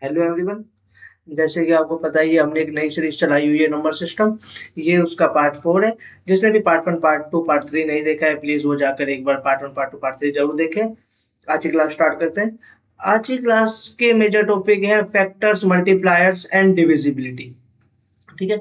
Hello everyone. जैसे कि आपको पता ही है, हमने एक नई सीरीज चलाई हुई है नंबर सिस्टम। ये उसका पार्ट 4 है। जिसने भी पार्ट 1 पार्ट 2 पार्ट 3 नहीं देखा है, प्लीज वो जाकर एक बार पार्ट 1 पार्ट 2 पार्ट 3 जरूर देखें। आज की क्लास स्टार्ट करते हैं। आज की क्लास के मेजर टॉपिक है फैक्टर्स, मल्टीप्लायर्स एंड डिविजिबिलिटी। ठीक है।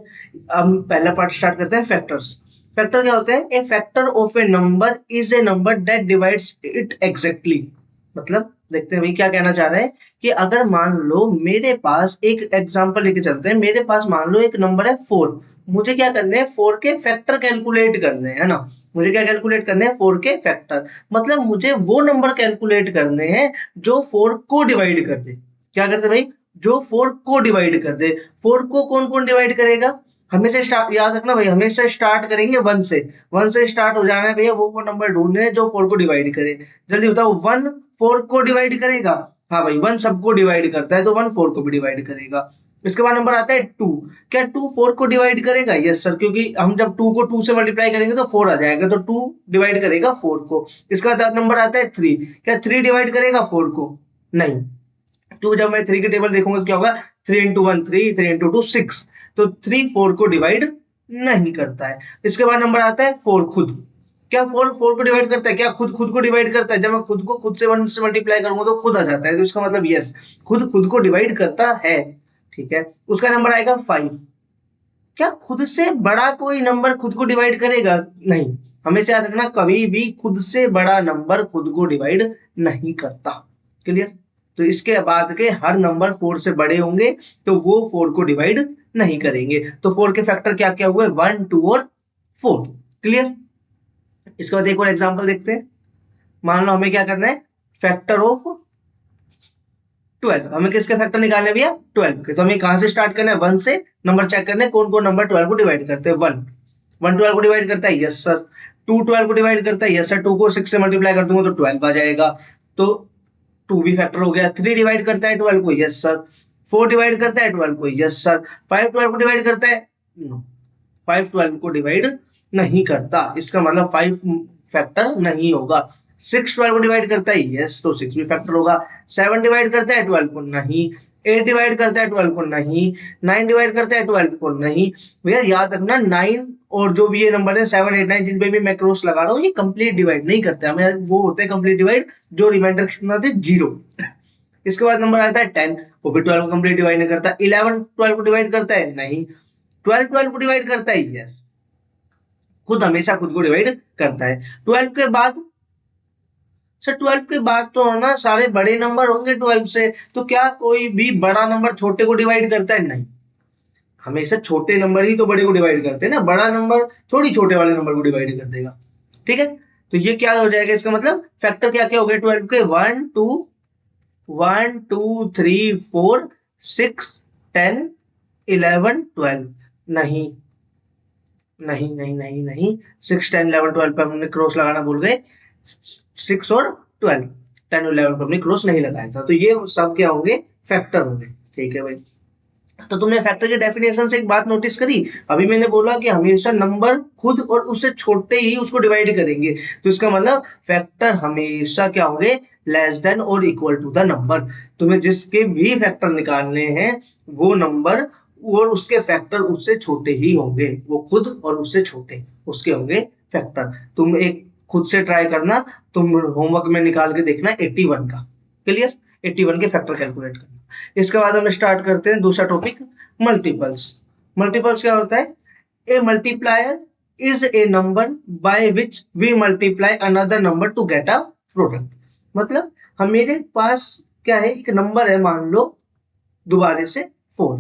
हम पहला पार्ट स्टार्ट करते हैं, फैक्टर्स। फैक्टर क्या होते हैं? A factor of a number is a number that divides it exactly. मतलब देखते हैं भाई क्या कहना चाह रहे हैं कि अगर मान लो मेरे पास एक एग्जांपल लेके चलते हैं, मेरे पास मान लो एक नंबर है 4। मुझे क्या करने हैं? 4 के फैक्टर कैलकुलेट करने हैं, है ना। मुझे क्या कैलकुलेट करने हैं? 4 के फैक्टर। मतलब मुझे वो नंबर कैलकुलेट करने हैं जो 4 को डिवाइड कर दे। क्या करते भाई? जो 4 को डिवाइड कर दे। 4 को कौन कौन डिवाइड करेगा? हमेशा स्टार्ट याद रखना भाई, हमेशा स्टार्ट करेंगे 1 से। 1 से स्टार्ट हो जाना है भैया, वो नंबर ढूंढने हैं जो 4 को डिवाइड करे। जल्दी बताओ, 1 4 को डिवाइड करेगा? हाँ भाई, 1 सबको डिवाइड करता है तो 1 4 को भी डिवाइड करेगा। इसके बाद नंबर आता है 2। क्या 2 4 को डिवाइड करेगा? यस सर, क्योंकि हम जब 2 को 2 से मल्टीप्लाई करेंगे तो 4 आ जाएगा, तो 2 डिवाइड करेगा 4 को। इसके बाद नंबर आता है 3। क्या 3 डिवाइड करेगा 4 को? नहीं। 2 जब मैं 3 की टेबल देखूंगा तो क्या होगा? 3 इंटू 1 3, 3 इंटू 2 6। तो 3 4 को डिवाइड नहीं करता है। इसके बाद नंबर आता है 4 खुद। क्या 4 4 को डिवाइड करता है? क्या खुद खुद को डिवाइड करता है? जब मैं खुद को खुद से 1 से मल्टीप्लाई करूंगा तो खुद आ जाता है, तो इसका मतलब यस, खुद खुद को डिवाइड करता है। ठीक है। उसका नंबर आएगा 5। क्या खुद से बड़ा कोई नंबर खुद को डिवाइड करेगा? नहीं। हमेशा याद रखना, कभी भी खुद से बड़ा नंबर खुद को डिवाइड नहीं करता। क्लियर? तो इसके बाद के हर नंबर 4 से बड़े होंगे तो वो 4 को डिवाइड नहीं करेंगे। तो 4 के फैक्टर क्या क्या हुए? 1 2 और 4। क्लियर? इसके बाद एक और एग्जांपल देखते हैं। मान लो हमें क्या करना है? Factor of 12। हमें किसके फैक्टर निकालने भैया? 12 के। तो हमें कहां से स्टार्ट करना है? 1 से नंबर चेक करने हैं, कौन कौन नंबर 12 को डिवाइड करते हैं। 1 1 12 को डिवाइड करता है, यस सर। 2 12 को डिवाइड करता है, यस सर। 2 को 6 से मल्टीप्लाई कर दूंगा तो 12 आ जाएगा, तो 2 भी फैक्टर हो गया। 3 डिवाइड करता है 12 को, यस सर। 4 डिवाइड करता है 12 को, यस सर। 5 12 को डिवाइड करता है, नो। 5 12 को डिवाइड नहीं करता, इसका मतलब 5 फैक्टर नहीं होगा। 6 12 को डिवाइड करता है, यस, तो 6 भी फैक्टर होगा। 7 डिवाइड करता है 12 को, नहीं। 8 डिवाइड करता है 12 को, नहीं। 9 डिवाइड करता है 12 को, नहीं। भैया याद रखना, 9 और जो भी ये नंबर है 7 8 9 जिन पे भी मैं क्रॉस लगा रहा हूँ, ये कंप्लीट डिवाइड नहीं करते। हमें वो होते हैं कंप्लीट डिवाइड जो रिमाइंडर कितना थे? 0। इसके बाद नंबर आता है 10। वो भी 12 को कंप्लीट डिवाइड नहीं करता। 11 12 को डिवाइड करता है, नहीं। 12 12 को डिवाइड करता है, यस। खुद हमेशा खुद को डिवाइड करता है। 12 के बाद, सर 12 के बाद तो ना सारे बड़े नंबर होंगे 12 से, तो क्या कोई भी बड़ा नंबर छोटे को डिवाइड करता है? नहीं। हमेशा छोटे नंबर ही तो बड़े को डिवाइड करते हैं ना, बड़ा नंबर थोड़ी छोटे वाले नंबर को डिवाइड कर देगा। ठीक है। तो ये क्या हो जाएगा? इसका मतलब फैक्टर क्या क्या हो गए 12 के? 1 2 3 4 6 10 11 12। नहीं नहीं नहीं नहीं नहीं, 6 10 11 12 पे हमने क्रॉस लगाना भूल गए। 6 और 12, 10 और 11 पे हमने क्रॉस नहीं लगाया था, तो ये सब क्या होंगे? फैक्टर होंगे। ठीक है भाई। तो तुमने फैक्टर के डेफिनेशन से एक बात नोटिस करी? अभी मैंने बोला कि हमेशा नंबर खुद और उससे छोटे ही उसको डिवाइड करेंगे, तो इसका मतलब फैक्टर हमेशा क्या होंगे? लेस देन और इक्वल टू द नंबर। तुम्हें जिसके भी फैक्टर निकालने हैं, वो नंबर और उसके फैक्टर उससे छोटे ही होंगे। वो खुद और उससे छोटे उसके होंगे फैक्टर। तुम एक खुद से ट्राई करना, तुम होमवर्क में निकाल के देखना 81 का। क्लियर? 81 के फैक्टर कैलकुलेट करना। इसके बाद हम स्टार्ट करते हैं दूसरा टॉपिक, मल्टीपल्स। मल्टीपल्स क्या होता है? A multiplier is a number by which we multiply another number to get a product. मतलब हम मेरे पास क्या है? एक नंबर है, मान लो दोबारे से 4।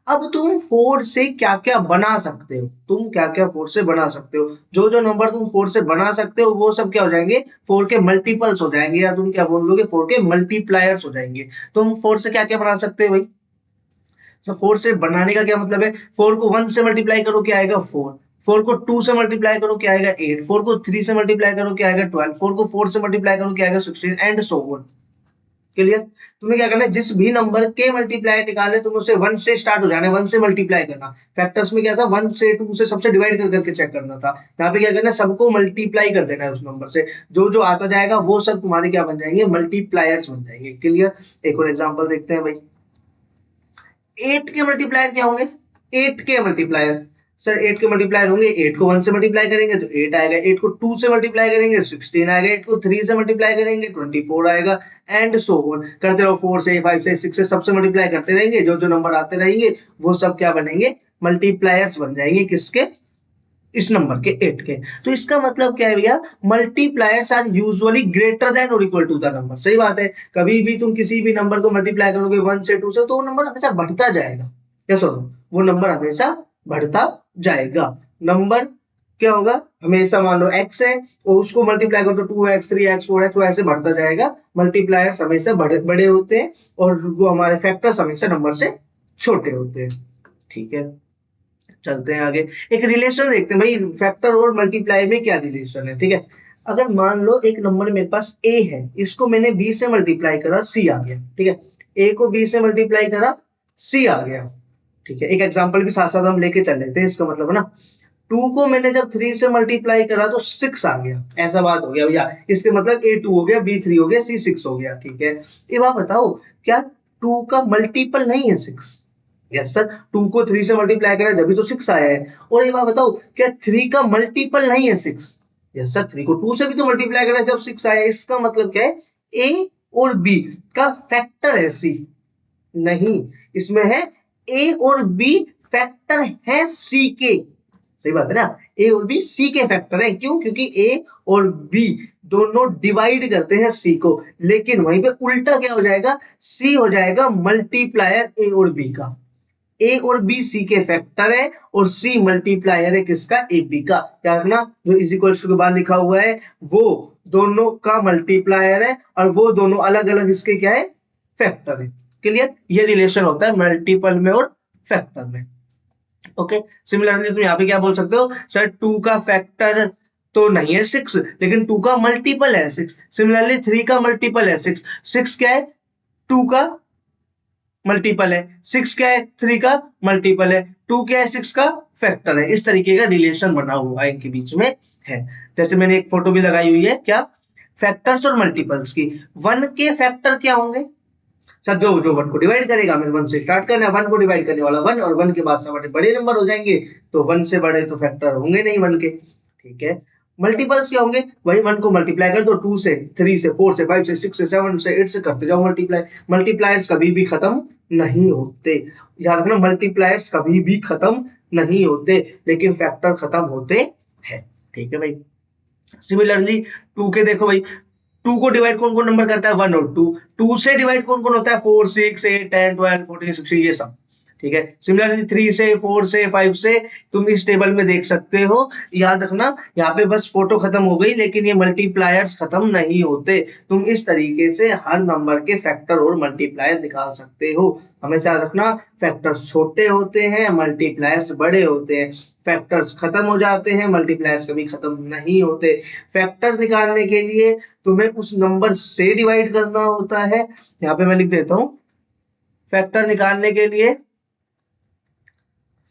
अब तुम 4 से क्या क्या बना सकते हो? तुम क्या क्या 4 से बना सकते हो? जो जो नंबर तुम 4 से बना सकते हो वो सब क्या हो जाएंगे? 4 के मल्टीपल्स हो जाएंगे, या तुम क्या बोल दोगे? 4 के मल्टीप्लायर्स हो जाएंगे। तुम 4 से क्या क्या बना सकते हो भाई? तो 4 से बनाने का क्या मतलब है? 4 को 1 से मल्टीप्लाई करो, क्या आएगा? 4। 4 को 2 से मल्टीप्लाई करो, क्या आएगा? 8। 4 को 3 से मल्टीप्लाई करो, क्या आएगा? 12। 4 को 4 से मल्टीप्लाई करो, क्या आएगा? 16 एंड सो ऑन। क्लियर? तुम्हें क्या करना है? जिस भी नंबर के मल्टीप्लाई निकाले तुम उसे 1 से स्टार्ट हो जाना है, 1 से मल्टीप्लाई करना। फैक्टर्स में क्या था? 1 से 2 से सबसे डिवाइड कर करके चेक करना था। यहाँ पे क्या करना है? सबको मल्टीप्लाई कर देना है उस नंबर से। जो जो आता जाएगा वो सब तुम्हारे क्या बन जाएंगे? मल्टीप्लायर्स बन जाएंगे। क्लियर? एक और एग्जांपल देखते हैं भाई। 8 के मल्टीप्लायर क्या होंगे? 8 के मल्टीप्लायर, सर 8 के मल्टीप्लायर होंगे, 8 को 1 से मल्टीप्लाई करेंगे तो 8 आएगा, 8 को 2 से मल्टीप्लाई करेंगे 16 आएगा, 8 को 3 से मल्टीप्लाई करेंगे 24 आएगा, एंड सो ऑन करते रहो, 4 से 5 से 6 से सबसे मल्टीप्लाई करते रहेंगे, जो जो नंबर आते रहेंगे वो सब क्या बनेंगे? मल्टीप्लायर्स बन जाएंगे, किसके? इस नंबर के 8 के। तो इसका मतलब क्या है भैया? Multipliers are usually greater than और इक्वल टू द नंबर। सही बात है, कभी भी तुम किसी भी नंबर को मल्टीप्लाई करोगे 1 से 2 से तो वो नंबर हमेशा बढ़ता जाएगा। या सुनो, वो नंबर हमेशा बढ़ता जाएगा। नंबर क्या होगा? हमेशा मान लो x है और उसको मल्टीप्लाई करो तो 2x 3x 4x, वो ऐसे बढ़ता जाएगा। मल्टीप्लायर्स हमेशा बड़े होते हैं और वो हमारे फैक्टर्स हमेशा नंबर से छोटे होते हैं। ठीक है, चलते हैं आगे। एक रिलेशन देखते हैं भाई, फैक्टर और मल्टीप्लाई में क्या रिलेशन है। ठीक है, अगर मान लो एक नंबर मेरे पास a है, इसको मैंने b से मल्टीप्लाई करा, c आ गया। ठीक है, a को b से मल्टीप्लाई करा, c आ गया। ठीक है, एक एग्जांपल भी साथ साथ हम लेके चल लेते हैं, इसका मतलब है ना 2 को मैंने जब 3 से मल्टीप्लाई करा तो 6 आ गया, ऐसा बात हो गया भैया। इसके मतलब a 2 हो गया, b 3 हो गया, c 6 हो गया। ठीक है, ये बात बताओ, क्या 2 का मल्टीपल नहीं है 6? यस सर, 2 को 3 से मल्टीप्लाई करा जब भी तो 6 आया है। और ये बात बताओ, क्या 3 का मल्टीपल नहीं है 6? यस सर, 3 को 2 से भी तो मल्टीप्लाई करा जब 6 आया। इसका मतलब क्या है? a और b का फैक्टर है c? नहीं, इसमें है a और b फैक्टर है c के। सही बात है ना, a और b c के फैक्टर है। क्यों? क्योंकि a और b दोनों डिवाइड करते हैं c को, लेकिन वहीं पे उल्टा क्या हो जाएगा? c हो जाएगा मल्टीप्लायर a और b का। ए और बी सी के फैक्टर है और सी मल्टीप्लायर है किसका? ए बी का। क्या रखना, जो इज इक्वल टू के बाद लिखा हुआ है वो दोनों का मल्टीप्लायर है और वो दोनों अलग अलग इसके क्या है? फैक्टर है। क्लियर? ये रिलेशन होता है मल्टीपल में और फैक्टर में। ओके, सिमिलरली तुम यहाँ पे क्या बोल सकते हो? सर 2 का फैक्टर तो नहीं है 6, लेकिन 2 का मल्टीपल है 6। सिमिलरली 3 का मल्टीपल है 6। 6 क्या है? 2 का मल्टीपल है। 6 क्या है? 3 का मल्टीपल है। 2 क्या है? 6 का फैक्टर है। इस तरीके का रिलेशन बना हुआ है इनके बीच में है। जैसे मैंने एक फोटो भी लगाई हुई है, क्या? फैक्टर्स और मल्टीपल्स की। 1 के फैक्टर क्या होंगे? सर जो जो 1 को डिवाइड करेगा, हमें 1 से स्टार्ट करना है, 1 को डिवाइड करने वाला 1 और 1 के बाद सब बड़े नंबर हो जाएंगे, तो 1 से बड़े तो फैक्टर होंगे नहीं 1 के। ठीक है, मल्टीपल्स क्या होंगे? वही 1 को मल्टीप्लाई कर दो 2 से 3 से 4 से 5 से 6 से 7 से 8 से करते जाओ मल्टीप्लाई। मल्टीप्लायर्स कभी भी खत्म नहीं होते, याद रखना, मल्टीप्लायर्स कभी भी खत्म नहीं होते, लेकिन फैक्टर खत्म होते हैं। ठीक है भाई, सिमिलरली 2 के देखो भाई, 2 को डिवाइड कौन कौन नंबर करता है? 1 और 2। 2 से डिवाइड कौन कौन होता है? 4 6 8 10 12 14 16, ये सब। ठीक है, सिमिलरली 3 से 4 से 5 से तुम इस टेबल में देख सकते हो। याद रखना, यहाँ पे बस फोटो खत्म हो गई, लेकिन ये मल्टीप्लायर्स खत्म नहीं होते। तुम इस तरीके से हर नंबर के फैक्टर और मल्टीप्लायर निकाल सकते हो। हमेशा याद रखना, फैक्टर्स छोटे होते हैं, मल्टीप्लायर्स बड़े होते हैं। फैक्टर्स खत्म हो जाते हैं, मल्टीप्लायर्स कभी खत्म नहीं होते। फैक्टर्स निकालने के लिए तुम्हें उस नंबर से डिवाइड करना होता है। यहाँ पे मैं लिख देता हूं, फैक्टर निकालने के लिए,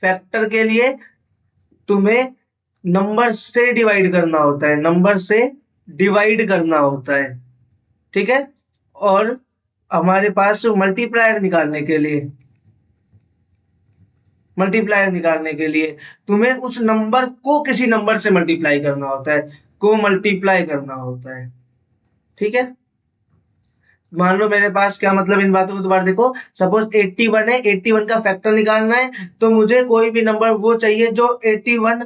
फैक्टर के लिए तुम्हें नंबर से डिवाइड करना होता है, नंबर से डिवाइड करना होता है। ठीक है, और हमारे पास मल्टीप्लायर निकालने के लिए, मल्टीप्लायर निकालने के लिए तुम्हें उस नंबर को किसी नंबर से मल्टीप्लाई करना होता है, को मल्टीप्लाई करना होता है। ठीक है, मान लो मेरे पास, क्या मतलब इन बातों को दोबारा देखो, सपोज 81 है, 81 का फैक्टर निकालना है, तो मुझे कोई भी नंबर वो चाहिए जो 81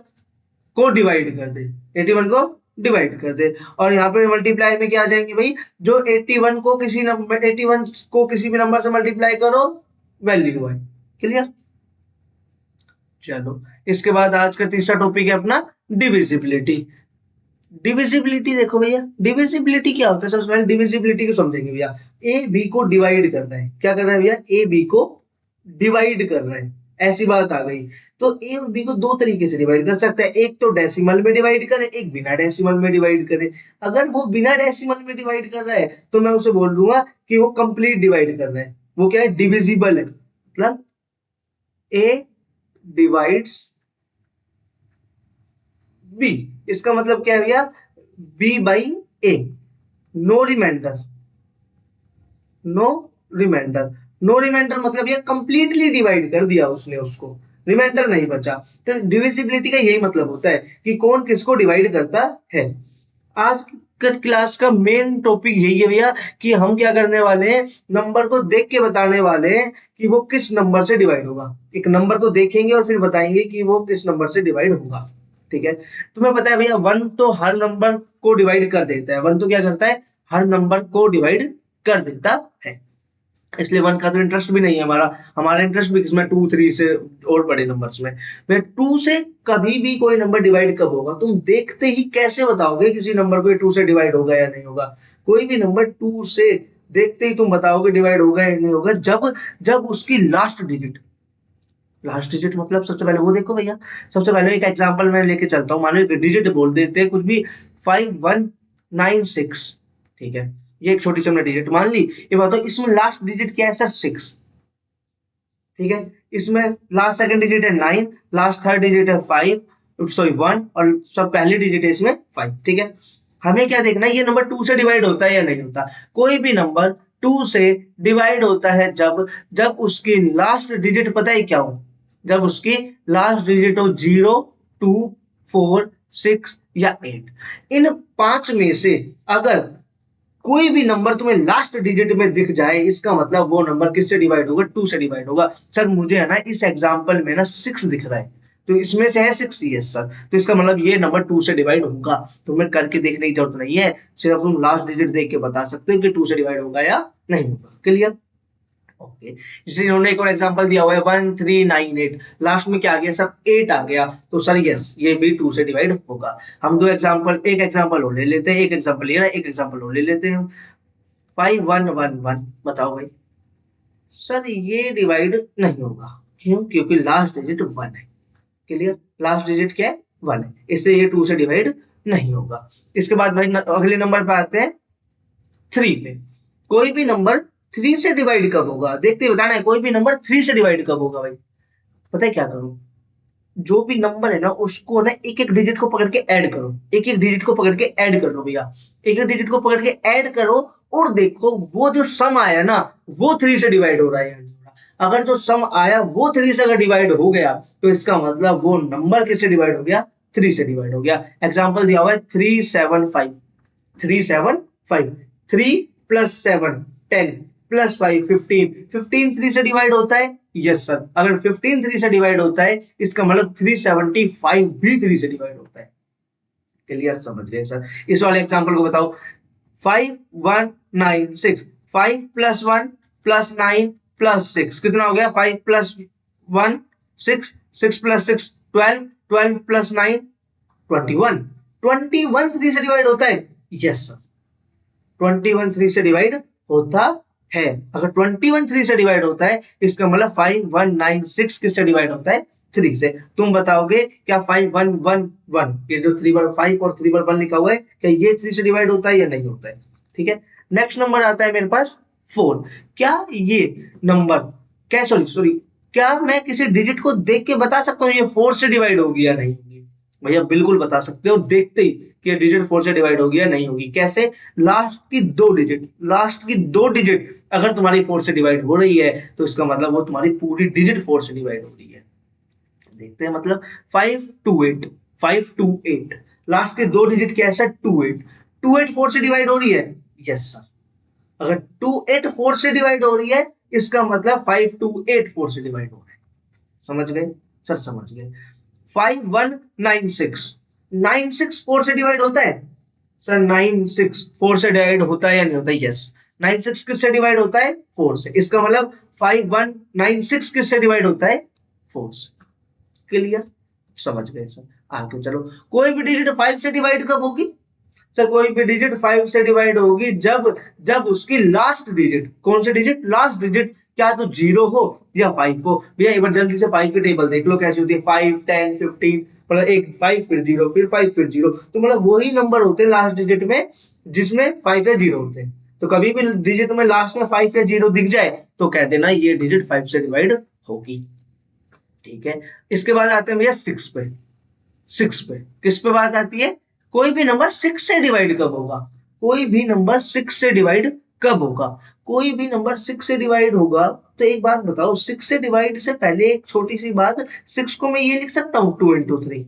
को डिवाइड कर दे, 81 को डिवाइड कर दे। और यहाँ पे मल्टीप्लाई में क्या आ जाएंगे भाई, जो 81 को किसी नंबर, 81 को किसी भी नंबर से मल्टीप्लाई करो, वैल्यू है। क्लियर? चलो, इसके बाद आज का तीसरा टॉपिक है अपना डिविजिबिलिटी। डिविजिबिलिटी देखो भैया, डिविजिबिलिटी क्या होता है? सबसे पहले डिविजिबिलिटी को समझेंगे भैया। ए बी को डिवाइड कर रहा है, क्या कर रहा है भैया? ए बी को डिवाइड कर रहा है, ऐसी बात आ गई। तो ए और बी को दो तरीके से डिवाइड कर सकता है, एक तो डेसिमल में डिवाइड करे, एक बिना डेसिमल में डिवाइड करे। अगर वो बिना डेसिमल में डिवाइड कर रहा है तो मैं उसे बोल दूंगा कि वो कंप्लीट डिवाइड कर रहा है, वो क्या है? डिविजिबल है। मतलब ए डिवाइड्स बी, इसका मतलब क्या है भैया? B by A, no reminder, no reminder. No reminder मतलब ये कंप्लीटली डिवाइड कर दिया उसने उसको, रिमाइंडर नहीं बचा। तो डिविजिबिलिटी का यही मतलब होता है कि कौन किसको डिवाइड करता है। आज का क्लास का मेन टॉपिक यही है भैया कि हम क्या करने वाले हैं, नंबर को देख के बताने वाले हैं कि वो किस नंबर से डिवाइड होगा। एक नंबर को देखेंगे और फिर बताएंगे कि वो किस नंबर से डिवाइड होगा। ठीक है, तुम्हें पता है भैया वन तो हर नंबर को डिवाइड कर देता है, वन तो क्या करता है, हर नंबर को डिवाइड कर देता है। इसलिए वन का तो इंटरेस्ट भी नहीं है हमारा, हमारा इंटरेस्ट भी किसमें, टू थ्री से और बड़े नंबर्स में। वे टू से कभी भी कोई नंबर डिवाइड कब होगा, तुम देखते ही कैसे बताओगे किसी नंबर को टू से डिवाइड होगा या नहीं होगा। कोई भी नंबर टू से देखते ही तुम बताओगे डिवाइड होगा या नहीं होगा, जब जब उसकी लास्ट डिजिट, लास्ट डिजिट मतलब सबसे पहले वो देखो भैया। सबसे पहले एक एग्जांपल मैं लेके चलता हूँ, मानो एक डिजिट बोल देते हैं कुछ भी, 5196। ठीक है, ये एक छोटी सी हमने डिजिट मान ली। ये बताओ इसमें लास्ट डिजिट क्या है सर, 6। ठीक है, इसमें लास्ट सेकंड डिजिट है 9, लास्ट थर्ड डिजिट है 5, सॉरी 1, और सब पहली डिजिट है इसमें 5। ठीक है, हमें क्या देखना है, ये नंबर 2 से डिवाइड होता है या नहीं होता। कोई भी नंबर 2 से डिवाइड होता है जब जब उसकी लास्ट डिजिट पता है क्या हो, जब उसकी लास्ट डिजिट हो 0, 2, 4, 6 या 8। इन 5 में से अगर कोई भी नंबर तुम्हें लास्ट डिजिट में दिख जाए, इसका मतलब वो नंबर किससे डिवाइड होगा, 2 से डिवाइड होगा। सर मुझे है ना इस एग्जांपल में ना 6 दिख रहा है, तो इसमें से है 6, यस सर, तो इसका मतलब ये नंबर 2 से डिवाइड होगा। तुम्हें करके देखने की जरूरत नहीं है, सिर्फ तुम लास्ट डिजिट देख के बता सकते हो कि 2 से डिवाइड होगा या नहीं होगा। Clear, okay. इसलिए इन्होंने एक और एग्जांपल दिया हुआ है 1398, लास्ट में क्या आ गया सर, 8 आ गया, तो सर यस ये भी 2 से डिवाइड होगा। हम दो एग्जांपल, एक एग्जांपल और ले लेते हैं, एक एग्जांपल ले रहा है, एक एग्जांपल और ले लेते हैं। 5111 बताओ भाई, सर ये डिवाइड नहीं होगा, क्यों, क्योंकि लास्ट डिजिट 1 है। क्लियर, लास्ट डिजिट क्या है, 1 है, इसलिए ये 2 से डिवाइड नहीं होगा। इसके बाद भाई अगले नंबर पे आते हैं 3 पे। कोई भी नंबर 3 से डिवाइड कब होगा, देखते ही बताना है, कोई भी नंबर 3 से डिवाइड कब होगा भाई। पता है क्या करो, जो भी नंबर है ना उसको ना एक एक डिजिट को पकड़ के ऐड करो, एक एक डिजिट को पकड़ के ऐड कर लो भैया, एक एक डिजिट को पकड़ के ऐड करो, और देखो वो जो सम आया ना वो 3 से डिवाइड हो रहा है या नहीं हो रहा। अगर जो सम आया वो 3 से अगर डिवाइड हो गया तो इसका मतलब वो नंबर किससे डिवाइड हो गया, 3 से डिवाइड हो गया। एग्जाम्पल दिया हुआ है 375, 375, 3 प्लस 7 10 प्लस 5 15, 15 3 से डिवाइड होता है, यस सर। अगर 15 3 से डिवाइड होता है इसका मतलब 375 भी 3 से डिवाइड होता है। क्लियर, समझ गए सर। इस वाले एग्जांपल को बताओ, 5196, 5 प्लस 1 प्लस 9 प्लस 6 कितना हो गया, 5 प्लस 1 6, 6 प्लस 6 12, 12 प्लस 9 21, 21 3 से डिवाइड होता है, यस सर 21 3 से डिवाइड होता है। अगर 21 3 से डिवाइड होता है इसका मतलब 5196 किससे डिवाइड होता है, 3 से। तुम बताओगे क्या 5111, ये जो 3 बार 5 और 3 बार 1 लिखा हुआ है, क्या ये 3 से डिवाइड होता है या नहीं होता है। ठीक है, नेक्स्ट नंबर आता है मेरे पास 4। क्या ये नंबर, क्या सॉरी सॉरी, क्या मैं किसी डिजिट को देख के बता सकता हूँ ये 4 से डिवाइड होगी या नहीं होगी। भैया बिल्कुल बता सकते हो देखते ही कि डिजिट 4 से डिवाइड होगी या नहीं होगी। कैसे, लास्ट की दो डिजिट, लास्ट की दो डिजिट अगर तुम्हारी 4 से डिवाइड हो रही है तो इसका मतलब वो तुम्हारी पूरी डिजिट 4 से डिवाइड हो रही है। देखते हैं, मतलब 528, 528, लास्ट के दो डिजिट क्या है सर, 28, 28 4 से डिवाइड हो रही है, यस सर। अगर 28 4 से डिवाइड हो रही है इसका मतलब 528 4 से डिवाइड हो रहा है। समझ गए सर, समझ गए। 5196, 96 4 से डिवाइड होता है सर, 96 4 से डिवाइड होता है या नहीं होता, यस। 96 किससे डिवाइड होता है, 4 से, इसका मतलब 5196 किससे डिवाइड होता है, 4 से। क्लियर, समझ गए सर। आगे चलो, कोई भी डिजिट 5 से डिवाइड कब होगी सर, कोई भी डिजिट 5 से डिवाइड होगी जब जब उसकी लास्ट डिजिट, कौन सी डिजिट, लास्ट डिजिट, क्या तो 0 हो या 5 हो। भैया एक बार जल्दी से 5 की टेबल देख लो कैसी होती है, 5 10 15, मतलब एक 5 फिर 0 फिर 5 फिर 0, तो मतलब वही नंबर होते हैं लास्ट डिजिट में जिसमें 5 या 0 होते हैं। तो कभी भी डिजिट में लास्ट में 5 या 0 दिख जाए तो कह देना ये डिजिट 5 से डिवाइड होगी। ठीक है, इसके बाद आते हैं भैया 6 पे। 6 पे किस पे बात आती है, कोई भी नंबर 6 से डिवाइड कब होगा, कोई भी नंबर 6 से डिवाइड कब होगा? कोई भी नंबर 6 से डिवाइड होगा तो एक बात बताओ, 6 से डिवाइड से पहले एक छोटी सी बात, 6 को मैं ये लिख सकता हूँ 2 into 3,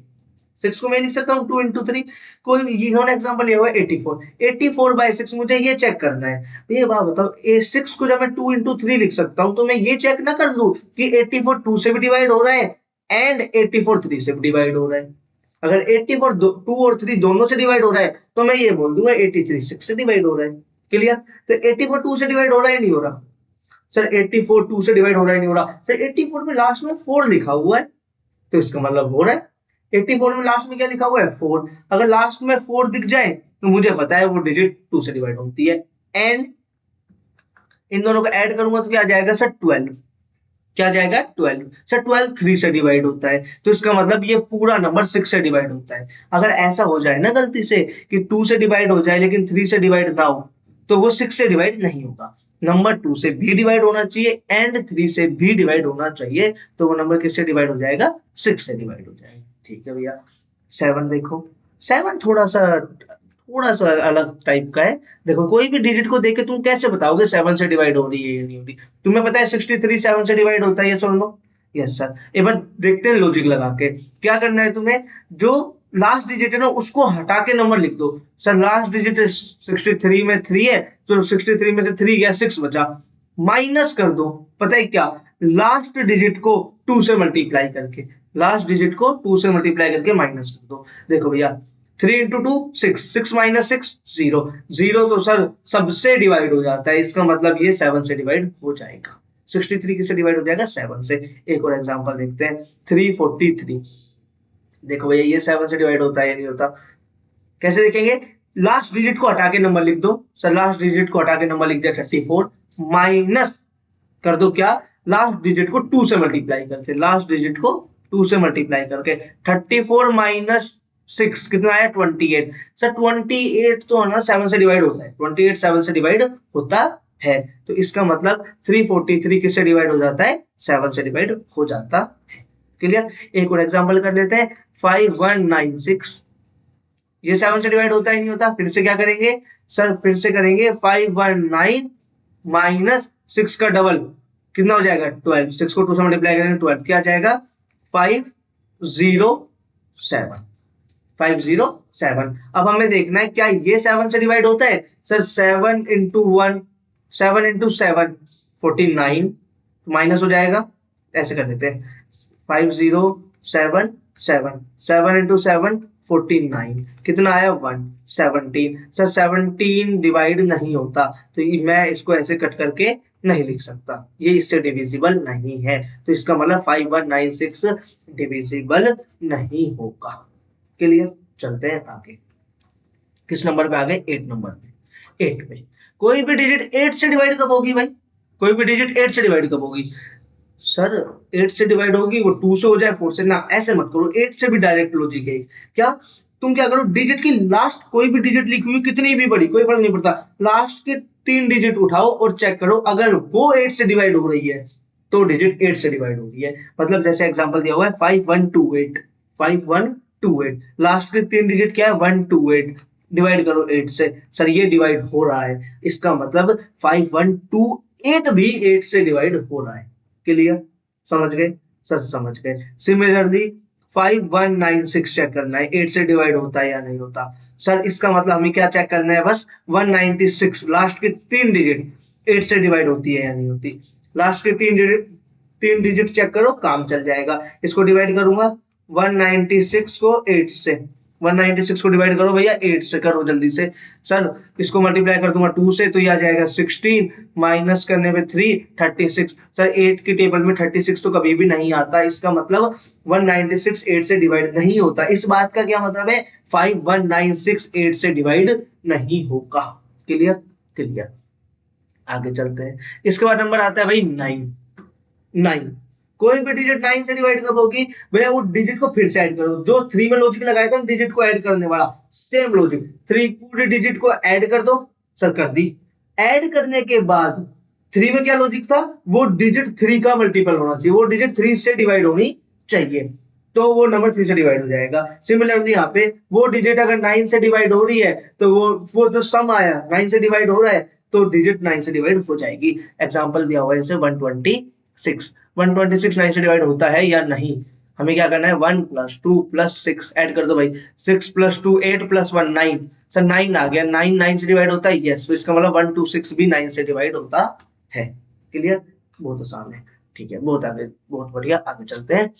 6 को मैं लिख सकता हूँ 2 into 3। कोई इन्होंने एग्जांपल लिया हुआ है 84, 84/6 मुझे ये चेक करना है। ये बात बताओ, ए 6 को जब मैं 2 into 3 लिख सकता हूँ तो मैं ये चेक ना कर लूं कि 84 2 से भी डिवाइड हो रहा है एंड 84 3 से भी डिवाइड हो रहा है। अगर 84 2 और 3 दोनों से डिवाइड हो रहा है तो मैं ये बोल दूंगा 83 6 से डिवाइड हो रहा है। क्लियर? तो 84 2 से डिवाइड हो रहा है नहीं हो रहा? सर 84 2 से डिवाइड हो रहा है नहीं हो रहा? सर 84 में लास्ट में 4 लिखा हुआ है तो इसका मतलब हो रहा है। 84 में लास्ट में क्या लिखा हुआ है? 4। अगर लास्ट में 4 दिख जाए तो मुझे पता है वो डिजिट 2 से डिवाइड होती है। एंड इन दोनों को ऐड करूंगा तो क्या आ जाएगा सर? 12। क्या जाएगा? 12। सर 12 3 से डिवाइड होता है तो इसका मतलब ये पूरा नंबर 6 से डिवाइड होता है। अगर ऐसा हो जाए ना गलती से कि 2 से डिवाइड हो जाए लेकिन 3 से डिवाइड ना हो तो वो 6 से डिवाइड नहीं होगा। नंबर 2 से भी डिवाइड होना चाहिए एंड 3 से भी डिवाइड होना चाहिए तो वो नंबर किससे डिवाइड हो जाएगा? 6 से डिवाइड हो जाएगा। ठीक है भैया। 7 देखो, 7 थोड़ा सा अलग टाइप का है। देखो कोई भी डिजिट को देख के तुम कैसे बताओगे 7 से डिवाइड हो रही है या नहीं हो रही? तुम्हें पता है 63 7 से डिवाइड होता है, ये सुन लो। Yes sir. एक बार देखते हैं लॉजिक लगा के क्या करना है तुम्हें। जो लास्ट डिजिट है ना उसको हटा के नंबर लिख दो। सर लास्ट डिजिट 63 में 3 है तो 63 में से 3 गया 6 बचा, माइनस कर दो। पता है क्या? लास्ट डिजिट को 2 से मल्टीप्लाई करके, लास्ट डिजिट को 2 से मल्टीप्लाई करके माइनस कर दो। देखो भैया 3 into 2 6, 6 minus 6 0, 0 तो सर सबसे डिवाइड हो जाता है, इसका मतलब ये 7 से डिवाइड हो जाएगा। 63 किससे डिवाइड हो जाएगा? 7 से। एक और एग्जांपल देखते हैं 343। देखो भैया ये 7 से डिवाइड होता है या नहीं होता? कैसे देखेंगे? लास्ट डिजिट को हटा के नंबर लिख दो। सर लास्ट डिजिट को हटा के नंबर लिख दिया 34, माइनस कर दो क्या? लास्ट डिजिट को 2 से मल्टीप्लाई करके, लास्ट डिजिट को 2 से मल्टीप्लाई करके 34 माइनस 6 कितना आया? 28। सर 28 तो है ना 7 से डिवाइड होता है, 28 7 से डिवाइड होता है तो इसका मतलब 343 किससे डिवाइड हो जाता है? 7 से डिवाइड हो जाता है। क्लियर? एक और एग्जांपल कर लेते हैं 5196। ये 7 से डिवाइड होता ही नहीं होता, फिर से क्या करेंगे सर? फिर से करेंगे 519 माइनस 6 का डबल कितना हो जाएगा? 12। 6 को 2 से मल्टीप्लाई करेंगे 12 क्या जाएगा? 507। 507। अब हमें देखना है क्या ये 7 से डिवाइड होता है? सर 7 into 1, 7 into 7 49 माइनस हो जाएगा। ऐसे कर लेते हैं 5077, 7 into 7 49 कितना आया? 1 17। सर 17 डिवाइड नहीं होता तो मैं इसको ऐसे कट करके नहीं लिख सकता, ये इससे डिविजिबल नहीं है तो इसका मतलब 5196 डिविजिबल नहीं होगा। क्लियर? चलते हैं आगे। किस नंबर पे आ गए? 8 नंबर पे। 8 में कोई भी डिजिट 8 से डिवाइड कब होगी भाई? कोई भी डिजिट 8 से डिवाइड कब होगी? सर 8 से डिवाइड होगी वो 2 से हो जाए 4 से ना, ऐसे मत करो। 8 से भी डायरेक्ट लॉजिक है क्या? तुम क्या करो, डिजिट की लास्ट कोई भी डिजिट लिखी हुई कितनी भी बड़ी कोई फर्क नहीं पड़ता, लास्ट के 3 डिजिट उठाओ और चेक करो अगर वो 8 से डिवाइड हो रही है तो डिजिट 8 से डिवाइड हो रही है। मतलब जैसे एग्जांपल दिया हुआ है 5128, 5128 लास्ट के 3 डिजिट क्या है? 128 डिवाइड करो 8 से। सर ये डिवाइड हो रहा है, इसका मतलब 5128 भी 8 से डिवाइड हो रहा है। क्लियर? समझ गए? सर समझ गए। सिमिलरली 5196 चेक करना है 8 से डिवाइड होता है या नहीं होता। सर इसका मतलब हमें क्या चेक करना है? बस 196 लास्ट के 3 डिजिट 8 से डिवाइड होती है या नहीं होती। लास्ट के 3 डिजिट चेक करो, काम चल जाएगा। इसको डिवाइड करूंगा 196 को 8 से, 196 को डिवाइड करो भैया 8 से, करो जल्दी से। सर इसको मल्टीप्लाई कर दूंगा 2 से तो ये आ जाएगा 16, माइनस करने पे 3 36। सर 8 की टेबल में 36 तो कभी भी नहीं आता, इसका मतलब 196 8 से डिवाइड नहीं होता। इस बात का क्या मतलब है? 5196 8 से डिवाइड नहीं होगा। क्लियर? क्लियर। आगे चलते हैं। इसके बाद नंबर आता है भाई 9। 9 कोई भी डिजिट 9 से डिवाइड कब होगी भैया? वो डिजिट को फिर से ऐड करो, जो 3 में लॉजिक लगाया था डिजिट को ऐड करने वाला, सेम लॉजिक 3 पूरी डिजिट को ऐड कर दो। सर कर दी। ऐड करने के बाद 3 में क्या लॉजिक था? वो डिजिट 3 का मल्टीपल होना चाहिए, वो डिजिट 3 से डिवाइड होनी चाहिए तो वो नंबर 3 से डिवाइड हो जाएगा। सिमिलरली यहाँ पे वो डिजिट अगर 9 से डिवाइड हो रही है तो वो जो सम आया 9 से डिवाइड हो रहा है तो डिजिट 9 से डिवाइड हो जाएगी। एग्जांपल दिया हुआ है जैसे 126। 126 9 से डिवाइड होता है या नहीं, हमें क्या करना है 1 + 2 + 6 ऐड कर दो भाई। 6 + 2 8 + 1 9। सर 9 आ गया, 9 9 से डिवाइड होता है, यस, तो इसका मतलब 126 भी 9 से डिवाइड होता है। क्लियर, बहुत आसान है। ठीक है, बहुत आगे, बहुत बढ़िया, आगे चलते हैं।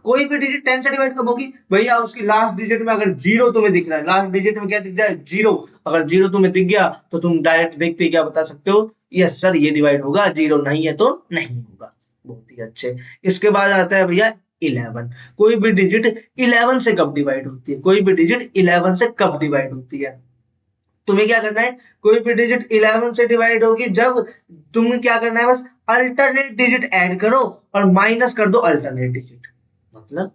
कोई भी डिजिट 10 से डिवाइड कब होगी भैया, उसकी लास्ट डिजिट में अगर जीरो तुम्हें दिख रहा है, लास्ट डिजिट में क्या दिख जाए, जीरो। अगर जीरो तुम्हें दिख गया तो तुम डायरेक्ट देखते ही क्या बता सकते हो, यस सर ये डिवाइड होगा, जीरो नहीं है तो नहीं होगा। बहुत ही अच्छे। इसके बाद आता है भैया 11। कोई भी डिजिट 11 से कब डिवाइड होती है, कोई भी डिजिट 11 से कब डिवाइड होती है, तुम्हें क्या करना है, कोई भी डिजिट 11 से डिवाइड होगी जब तुम्हें क्या करना है, बस अल्टरनेट डिजिट ऐड करो और माइनस कर दो अल्टरनेट डिजिट। मतलब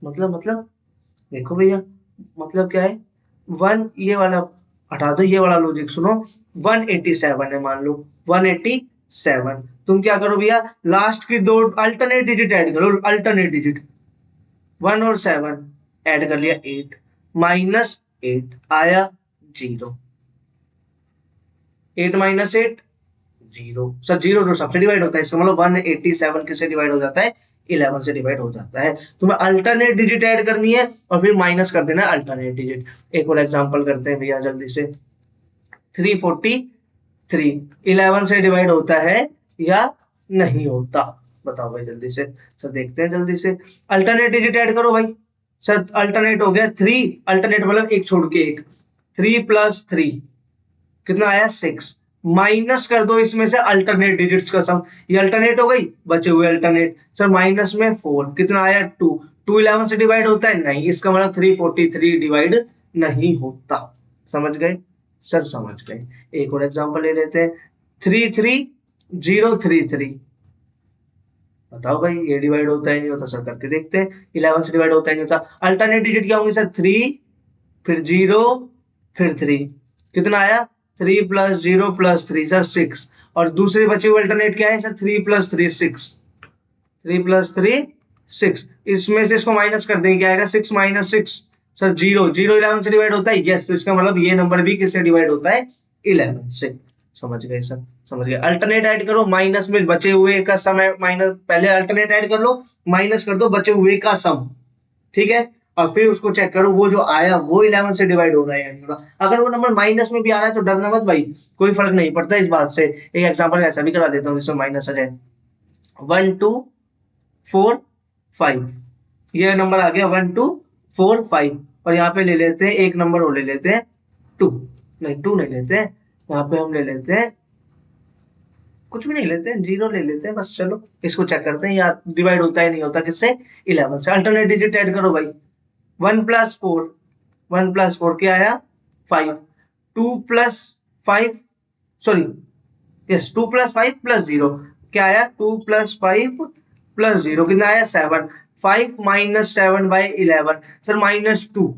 मतलब देखो भैया, मतलब क्या है, वन ये वाला हटा दो, ये वाला लॉजिक सुनो। 187 है मान लो, 187। तुम क्या करो भैया, लास्ट की दो अल्टरनेट डिजिट ऐड करो, अल्टरनेट डिजिट 1 और 7 ऐड कर लिया 8, -8 आया 0। 8 - 8 जीरो। सर जीरो तो सबसे डिवाइड होता है, इसका मतलब 187 किससे डिवाइड हो जाता है, 11 से डिवाइड हो जाता है। तुम्हें अल्टरनेट डिजिट ऐड करनी है और फिर माइनस कर देना अल्टरनेट डिजिट। एक और एग्जांपल करते हैं भैया जल्दी से। 343 11 से डिवाइड होता है या नहीं होता, बताओ भाई जल्दी से। सर देखते हैं जल्दी से, अल्टरनेट डिजिट ऐड करो भाई। सर अल्टरनेट हो गया 3, अल्टरनेट मतलब एक छोड़ के एक, 3 + 3 कितना आया 6, माइनस कर दो इसमें से अल्टरनेट डिजिट्स का सम, ये अल्टरनेट हो गई, बचे हुए अल्टरनेट। सर माइनस में 4 कितना आया 2, 2 11 से डिवाइड होता है नहीं, इसका मतलब 343 डिवाइड नहीं होता। समझ गए सर, समझ गए। एक और एग्जांपल ले लेते हैं, 33033। बताओ भाई ये डिवाइड होता है नहीं होता, सर करके देखते हैं। 11 से डिवाइड होता है नहीं होता, अल्टरनेट डिजिट क्या होंगे सर, 3 फिर 0 फिर 3, कितना आया 3 + 0 + 3 सर 6। और दूसरे बचे हुए अल्टरनेट क्या है सर, 3 + 3 6, 3 + 3 6, इसमें से इसको माइनस कर देंगे, क्या आएगा 6 - 6 सर 0। 0 11 से डिवाइड होता है, यस, तो इसका मतलब ये नंबर भी किससे डिवाइड होता है, 11 से। समझ गए सर, समझ गए। अल्टरनेट ऐड करो, माइनस में बचे हुए का सम है, माइनस पहले अल्टरनेट ऐड कर लो, माइनस कर दो बचे हुए का सम, ठीक है, और फिर उसको चेक करो वो जो आया वो 11 से डिवाइड हो रहा है या नहीं हो रहा। अगर वो नंबर माइनस में भी आ रहा है तो डरना मत भाई, कोई फर्क नहीं पड़ता इस बात से। एक एग्जांपल ऐसा भी करा देता हूँ जिसमें माइनस आ जाए, 1 2 4 5, ये नंबर आ गया 1 2 4 5, और यहाँ पे ले लेते हैं एक नंबर और ले लेते हैं 2, नहीं 2 नहीं लेते हैं, यहाँ पे हम ले लेते हैं कुछ भी नहीं लेते हैं, 0 ले लेते हैं बस। चलो इसको चेक करते हैं, या डिवाइड होता है नहीं होता किससे, 11 से। अल्टरनेट डिजिट ऐड करो भाई, 1 + 4, 1 + 4 क्या आया 5, 2 + 5 सॉरी, यस 2 + 5 + 0 क्या आया, 2 + 5 + 0 कितना आया 7। 5 - 7/11 सर -2,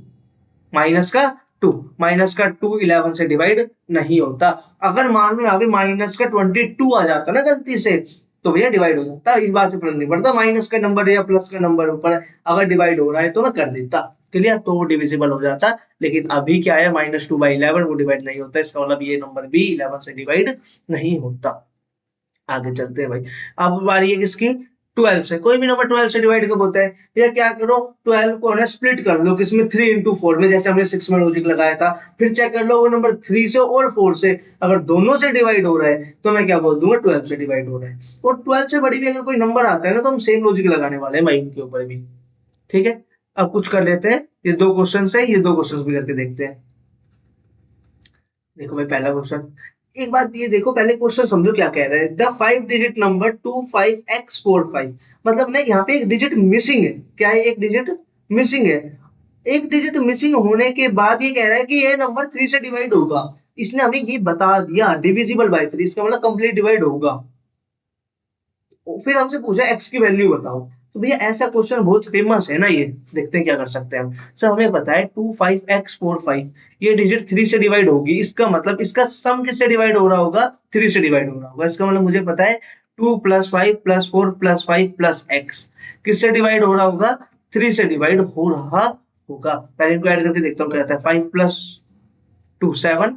माइनस का 2, माइनस का 2 11 से डिवाइड नहीं होता। अगर मान लो यहाँ पे माइनस का 22 आ जाता ना गलती से, तो भैया डिवाइड हो जाता, इस बात से फर्क नहीं पड़ता माइनस का नंबर या प्लस का नंबर ऊपर है, अगर डिवाइड हो रहा है तो मैं कर देता, क्लियर, तो वो डिविजिबल हो जाता। लेकिन अभी क्या है, -2/11 वो डिवाइड नहीं होता, इसका मतलब ये नंबर भी 11 से डिवाइड नहीं होता। आगे चलते हैं भाई। अब बारी है किसकी, 12 से। कोई भी नंबर 12 से डिवाइड कब होता है भैया, क्या करो 12 को ना स्प्लिट कर लो, किसमें 3 × 4 में, जैसे हमने 6 में लॉजिक लगाया था। फिर चेक कर लो वो नंबर 3 से और 4 से, अगर दोनों से डिवाइड हो रहा है तो मैं क्या बोल दूंगा 12 से डिवाइड हो रहा है। और 12 से बड़ी भी अगर कोई नंबर आता है ना तो हम सेम लॉजिक लगाने वाले हैं भाई इनके ऊपर भी, ठीक है। अब कुछ कर लेते हैं, ये 2 क्वेश्चन है, ये 2 क्वेश्चन भी करके देखते हैं। देखो भाई पहला क्वेश्चन, एक बात ये देखो, पहले क्वेश्चन समझो क्या कह रहा है, द 5 डिजिट नंबर 25x45, मतलब ना यहाँ पे एक डिजिट मिसिंग है, क्या है, एक डिजिट मिसिंग है। एक डिजिट मिसिंग होने के बाद ये कह रहा है कि ये नंबर 3 से डिवाइड होगा, इसने हमें ये बता दिया डिविजिबल बाय 3, इसका मतलब कंप्लीट डिवाइड होगा। फिर हमसे पूछा एक्स की वैल्यू बताओ, तो भैया ऐसा क्वेश्चन बहुत फेमस है ना, ये देखते हैं क्या कर सकते हैं हम। सर हमें पता है 25x45 ये डिजिट 3 से डिवाइड होगी, इसका मतलब इसका सम किससे डिवाइड हो रहा होगा, 3 से डिवाइड हो रहा होगा। इसका मतलब मुझे पता है 2 + 5 + 4 + 5 + x किससे डिवाइड हो रहा होगा, 3 से डिवाइड हो रहा होगा। पहले इनको ऐड करके देखता हूँ क्या आता है, 5 + 2 7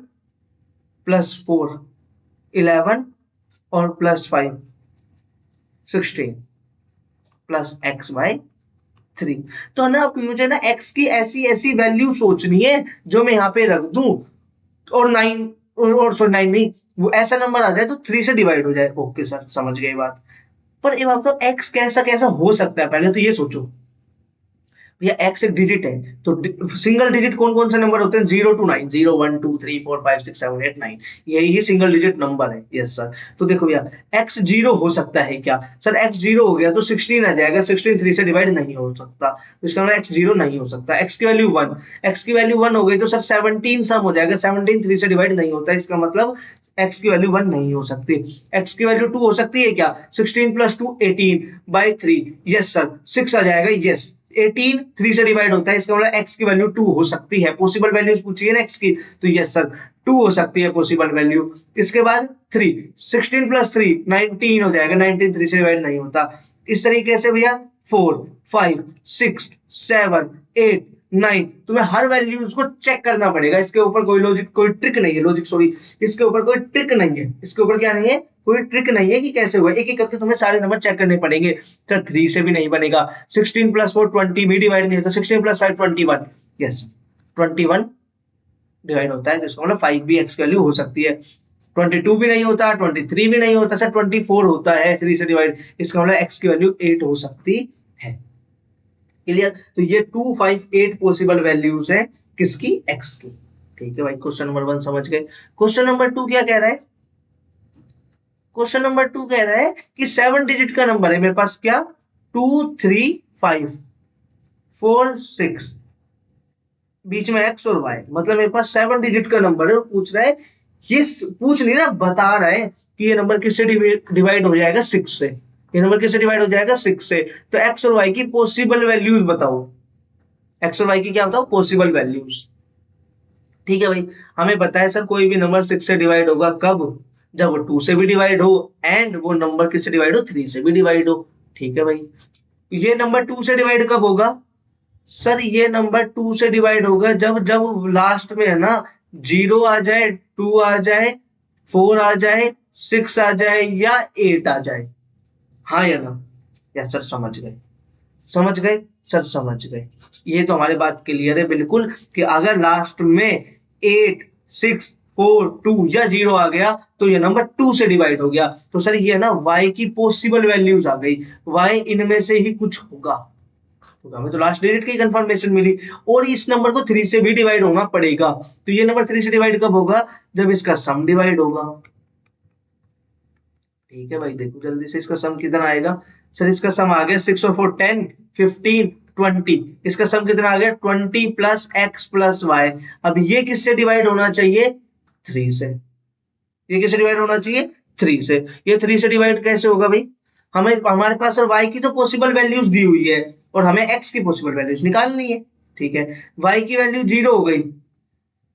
प्लस 4 11 और प्लस 5 16 प्लस x बाय 3। तो ना अब मुझे ना x की ऐसी ऐसी वैल्यू सोचनी है जो मैं यहाँ पे रख दूं और 9 और सो 9 नहीं, वो ऐसा नंबर आ जाए तो 3 से डिवाइड हो जाए। ओके सर, समझ गए बात। पर ये बात तो x कैसा कैसा हो सकता है, पहले तो ये सोचो भैया x एक डिजिट है, तो सिंगल डिजिट कौन कौन से नंबर होते हैं? 0 to 9, 0 1 2 3 4 5 6 7 8 9, यही सिंगल डिजिट नंबर है। Yes sir. तो देखो भैया x 0 हो सकता है क्या? सर x 0 हो गया तो 16 आ जाएगा, 16 3 से डिवाइड नहीं हो सकता, तो इसका मतलब x 0 नहीं हो सकता। x की वैल्यू 1, x की वैल्यू 1 हो गई तो सर 17 सम हो जाएगा, 17 3 से डिवाइड नहीं होता, इसका मतलब x की वैल्यू 1 नहीं हो सकती। x की वैल्यू 2 हो सकती है क्या? 16 प्लस 2 18 बाई 3, यस सर 6 आ जाएगा। यस 18 3 से डिवाइड होता है, इसका मतलब x की वैल्यू 2 हो सकती है। पॉसिबल वैल्यूज पूछिए ना x की, तो यस सर 2 हो सकती है पॉसिबल वैल्यू। इसके बाद 3, 16 प्लस 3 19 हो जाएगा, 19 3 से डिवाइड नहीं होता। इस तरीके से भैया 4 5 6 7 8 9, तुम्हें हर वैल्यूज को चेक करना पड़ेगा। इसके ऊपर कोई लॉजिक, कोई ट्रिक नहीं है, लॉजिक सॉरी, इसके ऊपर कोई ट्रिक नहीं है, इसके ऊपर क्या नहीं है, कोई ट्रिक नहीं है कि कैसे हुआ। एक एक करके तुम्हें सारे नंबर चेक करने पड़ेंगे। सर 3 से भी नहीं बनेगा, 16 प्लस 4 20 भी डिवाइड नहीं होता, 16 प्लस 5 21, यस 21 डिवाइड होता है, जिसका मतलब 5 भी x की वैल्यू हो सकती है। 22 भी नहीं होता, 23 भी नहीं होता, सर 24 होता है 3 से डिवाइड, इसका मतलब x की वैल्यू 8 हो सकती है। क्लियर? तो ये 2 5 8 पॉसिबल वैल्यूज है किसकी? x की। ठीक है भाई, क्वेश्चन नंबर 1 समझ गए। क्वेश्चन नंबर 2 क्या कह रहा है? क्वेश्चन नंबर 2 कह रहा है कि 7 डिजिट का नंबर है मेरे पास, क्या? 2 3 5 4 6, बीच में x और y, मतलब मेरे पास 7 डिजिट का नंबर है और पूछ रहा है, ये पूछ नहीं रहा, बता रहा है कि ये नंबर किससे डिवाइड हो जाएगा? 6 से। ये नंबर किससे डिवाइड हो जाएगा? 6 से। तो x और y की पॉसिबल वैल्यूज बताओ, x और y की क्या बताओ? Possible values. ठीक है भाई, हमें पता है सर कोई भी नंबर 6 से डिवाइड होगा कब? जब वो 2 से भी डिवाइड हो एंड वो नंबर किससे डिवाइड हो? 3 से भी डिवाइड हो। ठीक है भाई, ये नंबर 2 से डिवाइड कब होगा? सर ये नंबर 2 से डिवाइड होगा जब जब लास्ट में है ना 0 आ जाए, 2 आ जाए, 4 आ जाए, 6 आ जाए या 8 आ जाए। हाँ या ना? या सर समझ गए? समझ गए सर? समझ गए। ये तो हमारी बात क्लियर है बिल्कुल कि अगर लास्ट में 8 6 4 2 या 0 आ गया तो ये नंबर 2 से डिवाइड हो गया। तो सर ये ना y की पॉसिबल वैल्यूज आ गई, y इनमें से ही कुछ होगा। तो हमें तो लास्ट डिजिट की कंफर्मेशन मिली और इस नंबर को 3 से भी डिवाइड होना पड़ेगा। तो ये नंबर 3 से डिवाइड कब होगा? जब इसका सम डिवाइड होगा। ठीक है भाई, देखो जल्दी से इसका सम कितना आएगा। सर इसका सम आ गया 6 और 4 10 15 20, इसका सम कितना आ गया? 20 प्लस एक्स प्लस वाई। अब ये किससे डिवाइड होना चाहिए? 3 से। ये किससे डिवाइड होना चाहिए? 3 से। ये 3 से डिवाइड कैसे होगा भाई? हमें हमारे पास सर y की तो पॉसिबल वैल्यूज दी हुई है और हमें x की पॉसिबल वैल्यूज निकालनी है। ठीक है, y की वैल्यू 0 हो गई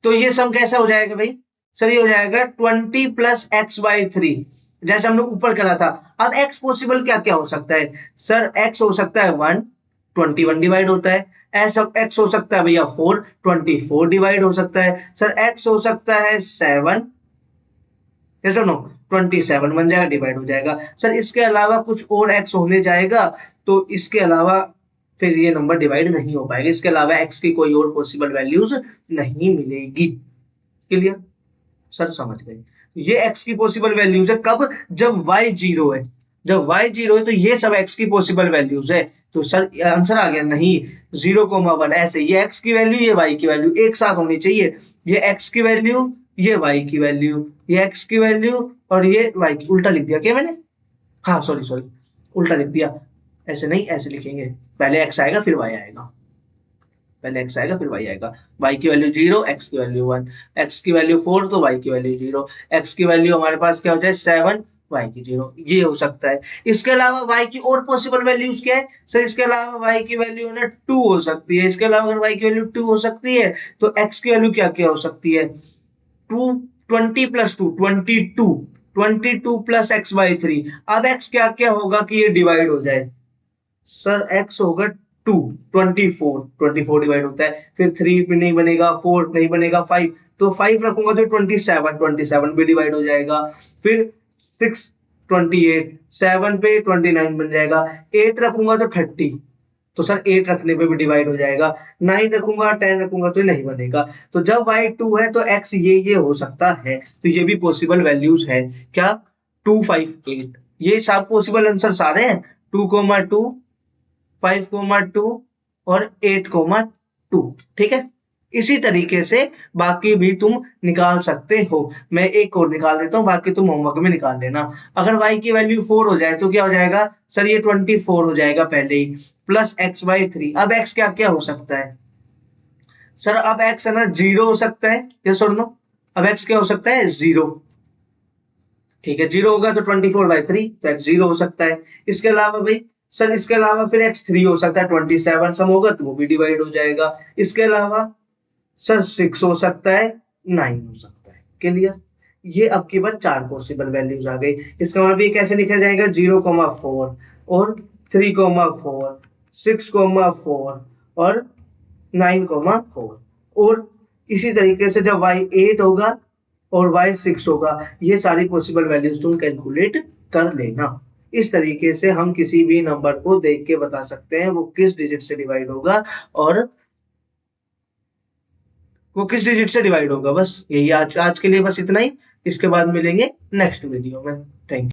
तो ये सम कैसा हो जाएगा भाई? सर ये हो जाएगा 20 प्लस एक्स बाई 3, जैसे हमने ऊपर करा था। अब x पॉसिबल क्या क्या हो सकता है? सर x हो सकता है 1, 21 डिवाइड होता है। ऐसा x हो सकता है भैया 4, 24 डिवाइड हो सकता है। सर x हो सकता है 7, नो 27 बन जाएगा, डिवाइड हो जाएगा। सर इसके अलावा कुछ और x होने जाएगा तो इसके अलावा फिर ये नंबर डिवाइड नहीं हो पाएगा, इसके अलावा x की कोई और पॉसिबल वैल्यूज नहीं मिलेगी। क्लियर? सर समझ गए। ये x की पॉसिबल वैल्यूज है कब? जब y 0 है। जब y 0 है तो ये सब x की पॉसिबल वैल्यूज है। तो सर आंसर आ गया नहीं, 0,1 ऐसे, ये x की वैल्यू ये y की वैल्यू एक साथ होनी चाहिए। ये x की वैल्यू ये y की वैल्यू, ये x की वैल्यू और ये y की। उल्टा लिख दिया क्या मैंने? हाँ सॉरी सॉरी, उल्टा लिख दिया। ऐसे नहीं, ऐसे लिखेंगे, पहले x आएगा फिर y आएगा, पहले x आएगा फिर y आएगा। y की वैल्यू 0, x की वैल्यू 1, x की वैल्यू 4 तो y की वैल्यू 0, x की वैल्यू हमारे पास क्या हो जाए 7, y की 0, ये हो सकता है। इसके अलावा y की और पॉसिबल वैल्यूज क्या है? सर इसके अलावा y की वैल्यू ना 2 हो सकती है। इसके अलावा अगर y की वैल्यू 2 हो सकती है तो x की वैल्यू क्या क्या हो सकती है? 2 20 प्लस 2 22, 22 प्लस एक्स बाई 3। अब x क्या क्या होगा कि ये डिवाइड हो जाए? सर x होगा 2 24 डिवाइड होता है, फिर 3 भी नहीं बनेगा, 4 नहीं बनेगा, 5 तो 5 रखूंगा तो 27 भी डिवाइड हो जाएगा, फिर 6 28, 7 पे 29 बन जाएगा, 8 रखूंगा तो 30 तो सर 8 रखने पे भी डिवाइड हो जाएगा, 9 रखूंगा 10 रखूंगा तो नहीं बनेगा। तो जब y 2 है तो x ये हो सकता है, तो ये भी पॉसिबल वैल्यूज है क्या, 258, ये सब पॉसिबल आंसर सारे हैं, 2,2 5,2 और 8,2। ठीक है, इसी तरीके से बाकी भी तुम निकाल सकते हो। मैं एक और निकाल देता हूँ, बाकी तुम होमवर्क में निकाल लेना। अगर y की वैल्यू 4 हो जाए तो क्या हो जाएगा सर, ये 24 हो जाएगा पहले ही, प्लस x बाई 3। अब x क्या क्या हो सकता है सर, अब x है ना 0 हो सकता है, यस और नो। अब x क्या हो सकता है 0, ठीक है 0 होगा तो 24/3 तो x 0 हो सकता है। इसके अलावा भाई सर, इसके अलावा फिर x 3 हो सकता है, 27 सम होगा तो वो भी डिवाइड हो जाएगा। इसके अलावा सर 6 हो सकता है, 9 हो सकता है। क्लियर, ये अब की बार 4 पॉसिबल वैल्यूज आ गई। इसका मतलब ये कैसे लिखा जाएगा, 0,4 और 3,4 6,4 और 9,4। और इसी तरीके से जब y 8 होगा और y 6 होगा, ये सारी पॉसिबल वैल्यूज तुम कैलकुलेट कर लेना। इस तरीके से हम किसी भी नंबर को देख के बता सकते हैं वो किस डिजिट से डिवाइड होगा, और वो किस डिजिट से डिवाइड होगा। बस यही आज आज के लिए बस इतना ही। इसके बाद मिलेंगे नेक्स्ट वीडियो में। Thank you.